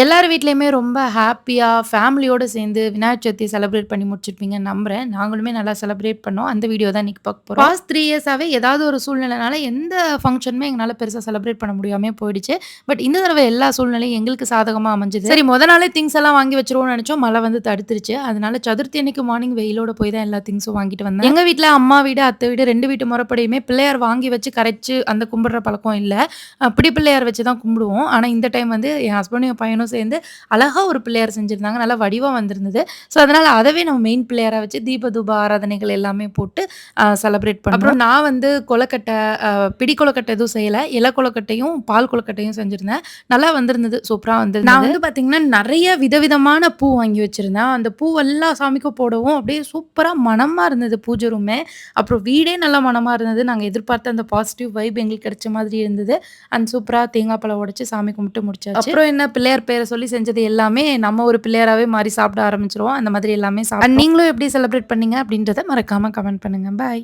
எல்லார் வீட்லயுமே ரொம்ப ஹேப்பியா, ஃபேமிலியோட சேர்ந்து விநாயகர் சதுர்த்தி செலிப்ரேட் பண்ணி முடிச்சிருப்பீங்கன்னு நம்புறேன். நாங்களுமே நல்லா செலிப்ரேட் பண்ணோம். அந்த வீடியோ தான் இன்னைக்கு பார்க்க போறோம். பாஸ்ட் 3 இயர்ஸாவே ஏதாவது ஒரு சூழ்நிலைனால எந்த ஃபங்ஷனுமே எங்கனால பெருசா செலிப்ரேட் பண்ண முடியாமயே போயிடுச்சு. பட் இந்த தடவ எல்லா சூழ்நிலையும் எங்களுக்கு சாதகமா அமைஞ்சது. சரி மொத நாளே திங்ஸ் எல்லாம் வாங்கி வச்சுருவோம்னு நெனச்சோம். மழை வந்து தடுத்துருச்சு. அதனால சதுர்த்தி அன்னைக்கு மார்னிங் வெயிலோட போய் தான் எல்லா திங்ஸும் வாங்கிட்டு வந்தேன். எங்க வீட்ல அம்மா வீடு, அத்தை வீடு 2 வீட்டு முறைப்படியுமே பிள்ளையார் வாங்கி வச்சு கரைச்சு அந்த கும்பிடுற பழக்கம் இல்ல. பிடி பிள்ளையார் வச்சு தான் கும்பிடுவோம். ஆனா இந்த டைம் வந்து என் ஹஸ்பண்டும், என் பையனும் சேர்ந்து அழகா ஒரு பிள்ளையார் செஞ்சிருந்தாங்க. நல்லா வடிவா வந்திருந்தது. ஸோ, அதனால அதவே நம்ம மெயின் பிள்ளையாரா வச்சு தீப தூப ஆராதனைகள் எல்லாமே போட்டு செலிப்ரேட் பண்ணோம். அப்புறம் நான் வந்து கொழுக்கட்டை பிடி கொழுக்கட்டை எதுவும் செய்யல. இலை கொழுக்கட்டையும், பால் கொழுக்கட்டையும் செஞ்சிருந்தேன். நல்லா வந்திருந்தது. சூப்பரா வந்திருந்தது. நான் வந்து பார்த்தீங்கன்னா, நெறைய விதவிதமான பூ வாங்கி வச்சிருந்தேன். அந்த பூவெல்லாம் சாமிக்கு போடவும் அப்படியே சூப்பரா மணமா இருந்தது பூஜை ரூமே. அப்புறம் வீடே நல்லா மணமா இருந்தது. நாங்க எதிர்பார்த்த அந்த பாசிட்டிவ் வைப் எங்களுக்கு கிடைச்ச மாதிரி இருந்தது. அண்ட் சூப்பரா தேங்காய் பழம் உடைச்சு சாமி கும்பிட்டு முடிச்சாச்சு. அப்புறம் என்ன பிள்ளையார் பேர சொல்லி செஞ்சது எல்லாமே நம்ம ஒரு பிள்ளையாராவே மாறி சாப்பிட ஆரம்பிச்சுருவோம். அந்த மாதிரி எல்லாமே நீங்களும் எப்படி செலிப்ரேட் பண்ணீங்க அப்படின்றத மறக்காம கமெண்ட் பண்ணுங்க. பாய்.